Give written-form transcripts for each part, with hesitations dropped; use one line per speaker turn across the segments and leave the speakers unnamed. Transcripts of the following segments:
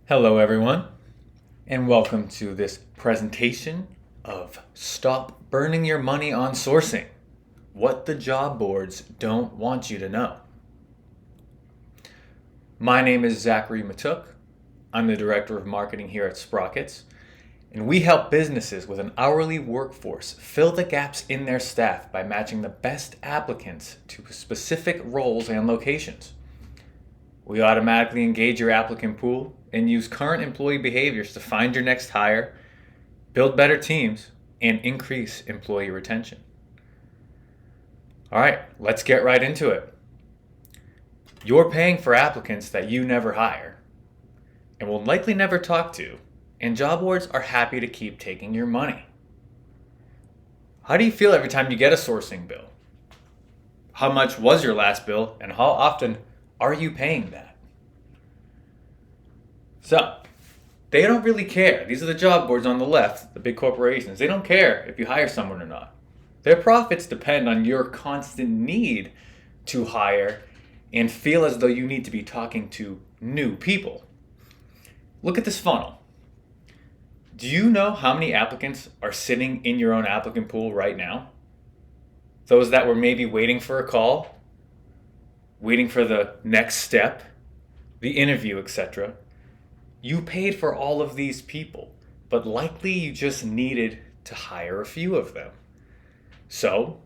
Hello, everyone, and welcome to this presentation of Stop Burning Your Money on Sourcing, What the Job Boards Don't Want You to Know. My name is Zachary Matuk. I'm the Director of Marketing here at Sprockets, and we help businesses with an hourly workforce fill the gaps in their staff by matching the best applicants to specific roles and locations. We automatically engage your applicant pool and use current employee behaviors to find your next hire, build better teams, and increase employee retention. All right, let's get right into it. You're paying for applicants that you never hire and will likely never talk to, and job boards are happy to keep taking your money. How do you feel every time you get a sourcing bill? How much was your last bill, and how often are you paying that? So, they don't really care. These are the job boards on the left, the big corporations. They don't care if you hire someone or not. Their profits depend on your constant need to hire and feel as though you need to be talking to new people. Look at this funnel. Do you know how many applicants are sitting in your own applicant pool right now? Those that were maybe waiting for a call, waiting for the next step, the interview, etc. You paid for all of these people, but likely you just needed to hire a few of them. So,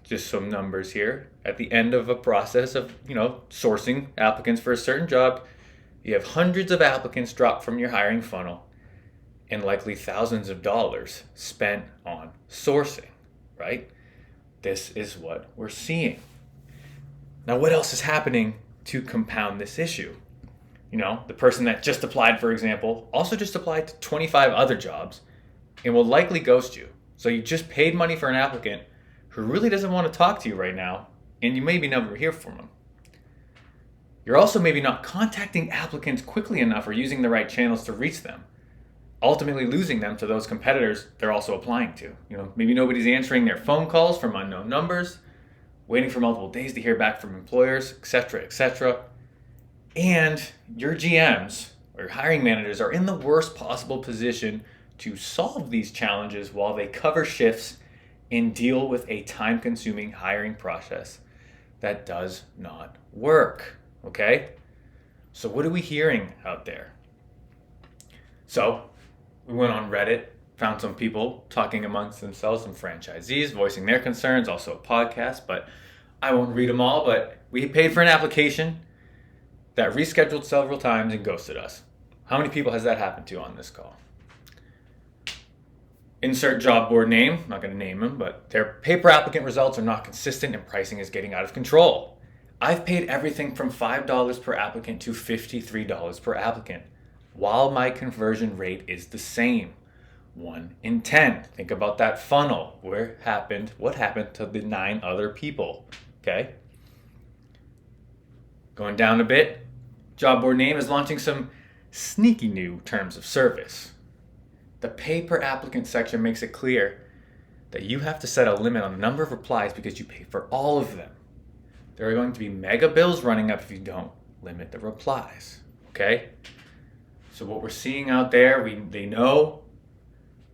just some numbers here. At the end of a process of, sourcing applicants for a certain job, you have hundreds of applicants drop from your hiring funnel and likely thousands of dollars spent on sourcing, right? This is what we're seeing. Now, what else is happening to compound this issue? The person that just applied, for example, also just applied to 25 other jobs and will likely ghost you. So you just paid money for an applicant who really doesn't want to talk to you right now, and you maybe never hear from them. You're also maybe not contacting applicants quickly enough or using the right channels to reach them, ultimately losing them to those competitors they're also applying to. Maybe nobody's answering their phone calls from unknown numbers, waiting for multiple days to hear back from employers, etc., etc. And your GMs or your hiring managers are in the worst possible position to solve these challenges while they cover shifts and deal with a time-consuming hiring process that does not work. Okay? So what are we hearing out there? So we went on Reddit, found some people talking amongst themselves, some franchisees voicing their concerns, also a podcast, but I won't read them all. But we paid for an application that rescheduled several times and ghosted us. How many people has that happened to on this call? Insert job board name, I'm not going to name them, but their paper applicant results are not consistent and pricing is getting out of control. I've paid everything from $5 per applicant to $53 per applicant, while my conversion rate is the same, 1 in 10. Think about that funnel. What happened to the 9 other people? Okay? Going down a bit, job board name is launching some sneaky new terms of service. The pay per applicant section makes it clear that you have to set a limit on the number of replies because you pay for all of them. There are going to be mega bills running up if you don't limit the replies. Okay? So what we're seeing out there, they know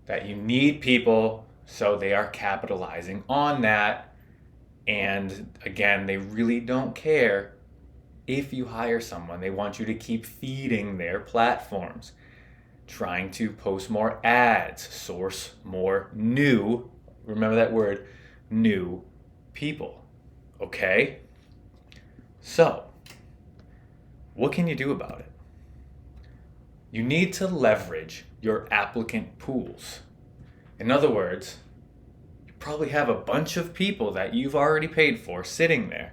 that you need people, so they are capitalizing on that. And again, they really don't care if you hire someone. They want you to keep feeding their platforms, trying to post more ads, source more new, remember that word, new people. Okay? So, what can you do about it? You need to leverage your applicant pools. In other words, you probably have a bunch of people that you've already paid for sitting there,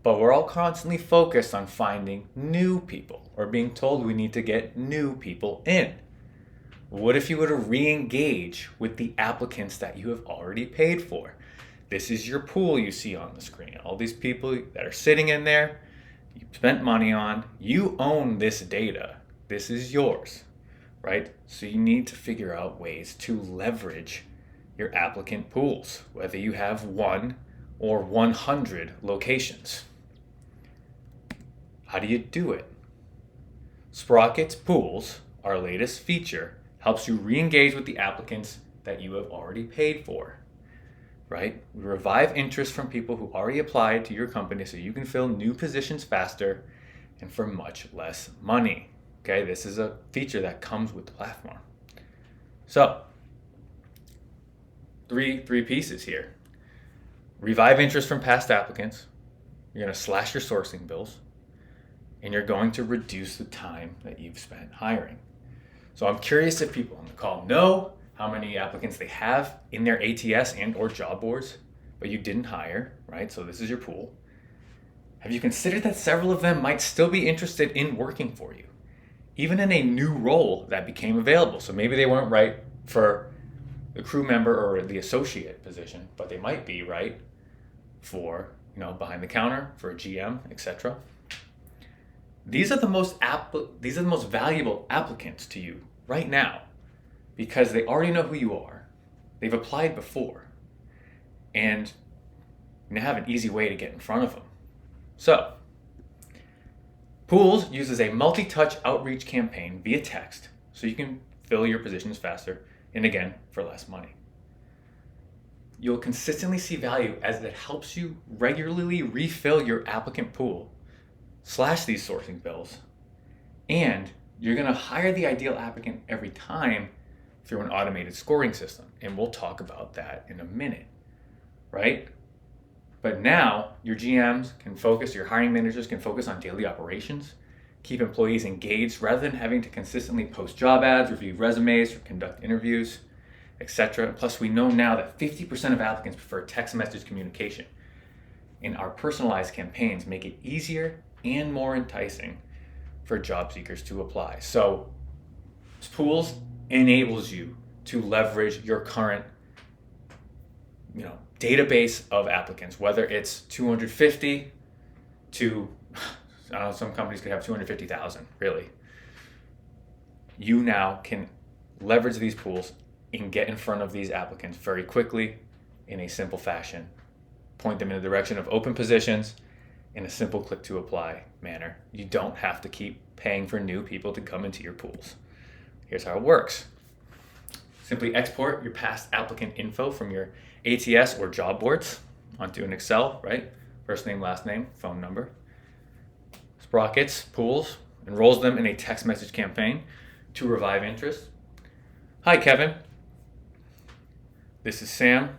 but we're all constantly focused on finding new people or being told we need to get new people in. What if you were to re-engage with the applicants that you have already paid for? This is your pool you see on the screen. All these people that are sitting in there, you spent money on, you own this data. This is yours, right? So you need to figure out ways to leverage your applicant pools, whether you have 1 or 100 locations. How do you do it? Sprocket's Pools, our latest feature, helps you re-engage with the applicants that you have already paid for, right? We revive interest from people who already applied to your company so you can fill new positions faster and for much less money. Okay, this is a feature that comes with the platform. So, three pieces here. Revive interest from past applicants. You're going to slash your sourcing bills, and you're going to reduce the time that you've spent hiring. So I'm curious if people on the call know how many applicants they have in their ATS and or job boards, but you didn't hire, right? So this is your pool. Have you considered that several of them might still be interested in working for you, even in a new role that became available? So maybe they weren't right for the crew member or the associate position, but they might be right for, behind the counter, for a GM, etc. These are the most valuable applicants to you right now because they already know who you are. They've applied before, and you have an easy way to get in front of them. So, Pools uses a multi-touch outreach campaign via text so you can fill your positions faster and again for less money. You'll consistently see value as it helps you regularly refill your applicant pool, slash these sourcing bills, and you're going to hire the ideal applicant every time through an automated scoring system. And we'll talk about that in a minute, right? But now your GMs can focus, your hiring managers can focus on daily operations, keep employees engaged rather than having to consistently post job ads, review resumes, or conduct interviews, etc. Plus, we know now that 50% of applicants prefer text message communication. And our personalized campaigns make it easier and more enticing for job seekers to apply. So, Pools enables you to leverage your current, database of applicants, whether it's 250 to, some companies could have 250,000, really. You now can leverage these pools and get in front of these applicants very quickly in a simple fashion. Point them in the direction of open positions in a simple click to apply manner. You don't have to keep paying for new people to come into your pools. Here's how it works. Simply export your past applicant info from your ATS or job boards onto an Excel, right? First name, last name, phone number. Sprockets Pools enrolls them in a text message campaign to revive interest. Hi, Kevin. This is Sam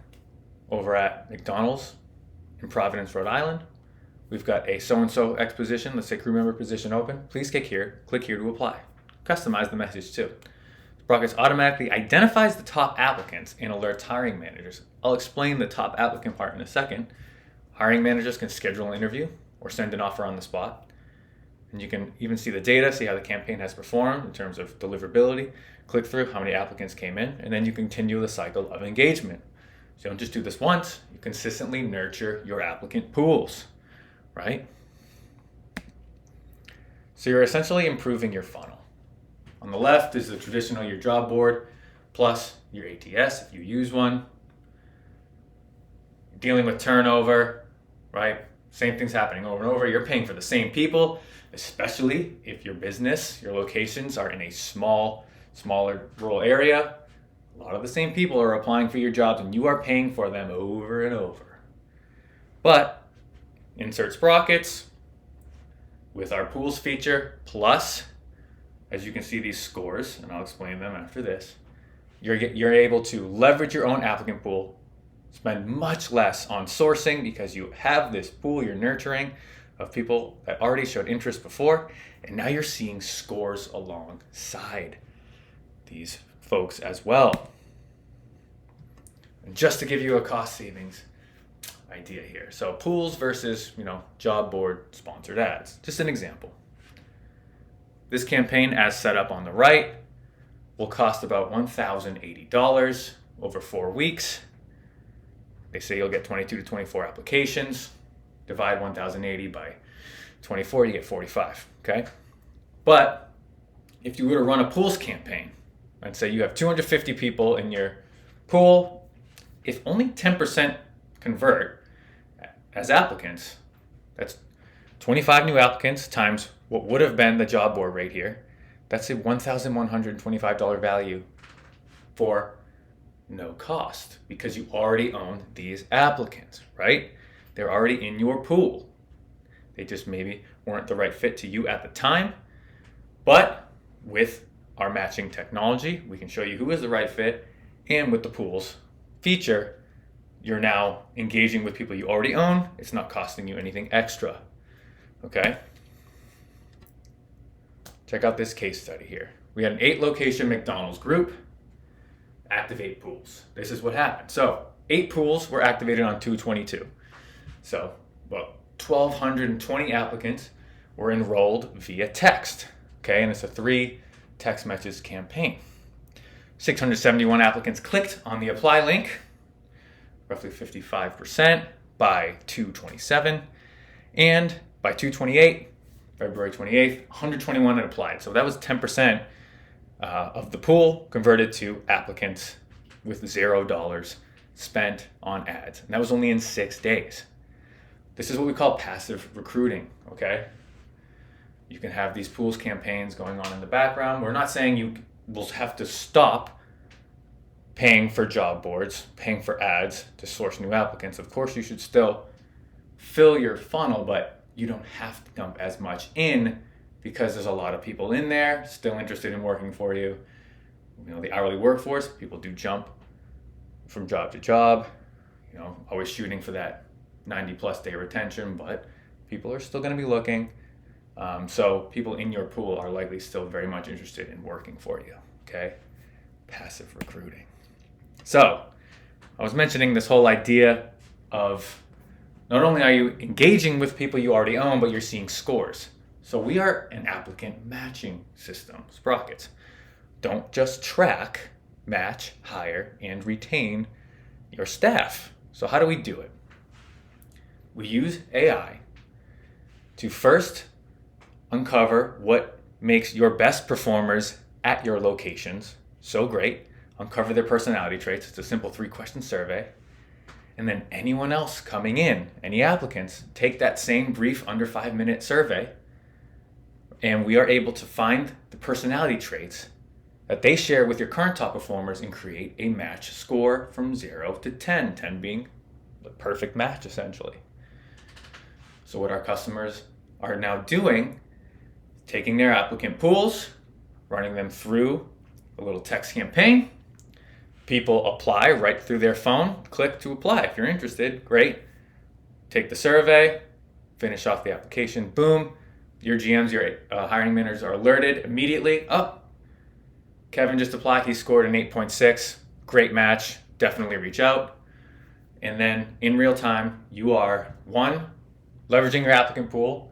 over at McDonald's in Providence, Rhode Island. We've got a so-and-so X position, let's say crew member position open. Please click here to apply. Customize the message too. Sprockets automatically identifies the top applicants and alerts hiring managers. I'll explain the top applicant part in a second. Hiring managers can schedule an interview or send an offer on the spot. And you can even see the data, see how the campaign has performed in terms of deliverability. Click through how many applicants came in, and then you continue the cycle of engagement. So you don't just do this once, you consistently nurture your applicant pools, right? So you're essentially improving your funnel. On the left is the traditional your job board plus your ATS if you use one. Dealing with turnover, right? Same thing's happening over and over. You're paying for the same people, especially if your business, your locations are in a smaller rural area. A lot of the same people are applying for your jobs and you are paying for them over and over. But insert Sprockets with our pools feature plus, as you can see these scores, and I'll explain them after this, you're able to leverage your own applicant pool, spend much less on sourcing because you have this pool you're nurturing of people that already showed interest before, and now you're seeing scores alongside these folks as well. And just to give you a cost savings idea here. So pools versus, job board sponsored ads. Just an example. This campaign, as set up on the right, will cost about $1,080 over 4 weeks. They say you'll get 22 to 24 applications. Divide 1,080 by 24, you get 45, okay? But if you were to run a pools campaign, and say you have 250 people in your pool, if only 10% convert as applicants, that's 25 new applicants times what would have been the job board rate here, That's a $1,125 value for no cost because you already own these applicants, right? They're already in your pool. They just maybe weren't the right fit to you at the time. But with our matching technology, we can show you who is the right fit. And with the pools feature, you're now engaging with people you already own. It's not costing you anything extra. Okay? Check out this case study here. We had an 8-location McDonald's group activate pools. This is what happened. So 8 pools were activated on 2/22. So about 1,220 applicants were enrolled via text. Okay, and it's a 3 text message campaign. 671 applicants clicked on the apply link, roughly 55% by 2/27, and by 2/28, February 28th, 121 had applied. So that was 10% of the pool converted to applicants with $0 spent on ads. And that was only in 6 days. This is what we call passive recruiting, okay? You can have these pools campaigns going on in the background. We're not saying you will have to stop paying for job boards, paying for ads to source new applicants. Of course, you should still fill your funnel, but you don't have to dump as much in because there's a lot of people in there still interested in working for you. You know, the hourly workforce, people do jump from job to job, you know, always shooting for that 90+ day retention, but people are still going to be looking. So people in your pool are likely still very much interested in working for you, okay? Passive recruiting. So I was mentioning this whole idea of not only are you engaging with people you already own, but you're seeing scores. So we are an applicant matching system, Sprockets. Don't just track, match, hire, and retain your staff. So how do we do it? We use AI to first uncover what makes your best performers at your locations so great, uncover their personality traits. It's a simple 3-question survey. And then anyone else coming in, any applicants, take that same brief under 5-minute survey, and we are able to find the personality traits that they share with your current top performers and create a match score from 0 to 10, 10 being the perfect match essentially. So what our customers are now doing, taking their applicant pools, running them through a little text campaign. People apply right through their phone, click to apply. If you're interested, great. Take the survey, finish off the application, boom. Your GMs, your hiring managers are alerted immediately. Oh, Kevin just applied, he scored an 8.6, great match, definitely reach out. And then in real time, you are, 1, leveraging your applicant pool,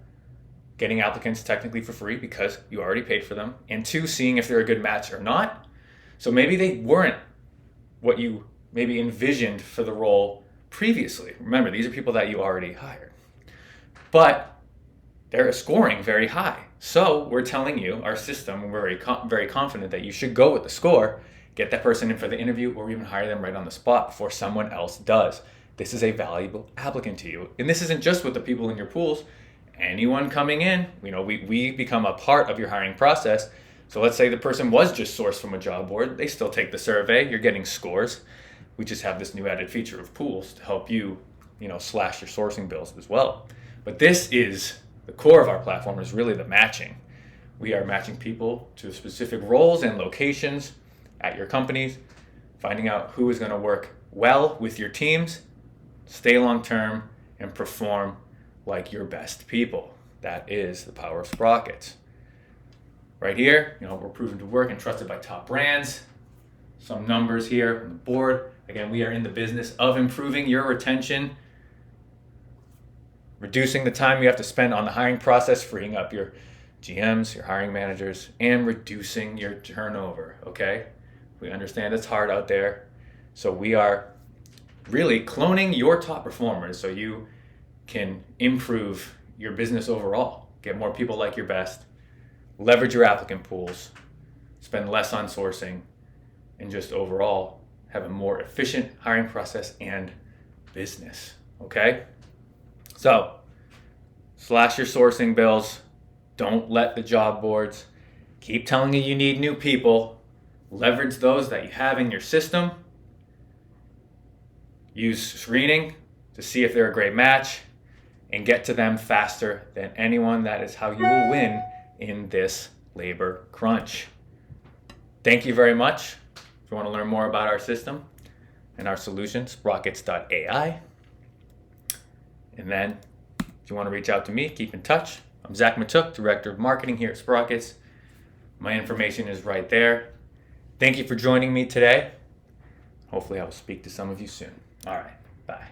getting applicants technically for free because you already paid for them, and 2, seeing if they're a good match or not. So maybe they weren't what you maybe envisioned for the role previously. Remember, these are people that you already hired. But they're scoring very high. So we're telling you, our system, we're very confident that you should go with the score, get that person in for the interview, or even hire them right on the spot before someone else does. This is a valuable applicant to you. And this isn't just with the people in your pools. Anyone coming in, you know, we become a part of your hiring process. So let's say the person was just sourced from a job board. They still take the survey. You're getting scores. We just have this new added feature of pools to help you, you know, slash your sourcing bills as well. But this is the core of our platform, is really the matching. We are matching people to specific roles and locations at your companies, finding out who is going to work well with your teams, stay long-term, and perform like your best people. That is the power of Sprockets. Right here, you know, we're proven to work and trusted by top brands. Some numbers here on the board. Again, we are in the business of improving your retention, reducing the time you have to spend on the hiring process, freeing up your GMs, your hiring managers, and reducing your turnover, okay? We understand it's hard out there. So we are really cloning your top performers so you can improve your business overall, get more people like your best, leverage your applicant pools, spend less on sourcing, and just overall have a more efficient hiring process and business, okay? So, slash your sourcing bills. Don't let the job boards Keep telling you need new people. Leverage those that you have in your system. Use screening to see if they're a great match and get to them faster than anyone. That is how you will win in this labor crunch. Thank you very much. If you want to learn more about our system and our solutions, rockets.ai. And then if you want to reach out to me, keep in touch. I'm Zach Matuk, Director of Marketing here at Sprockets. My information is right there. Thank you for joining me today. Hopefully I will speak to some of you soon. All right, bye.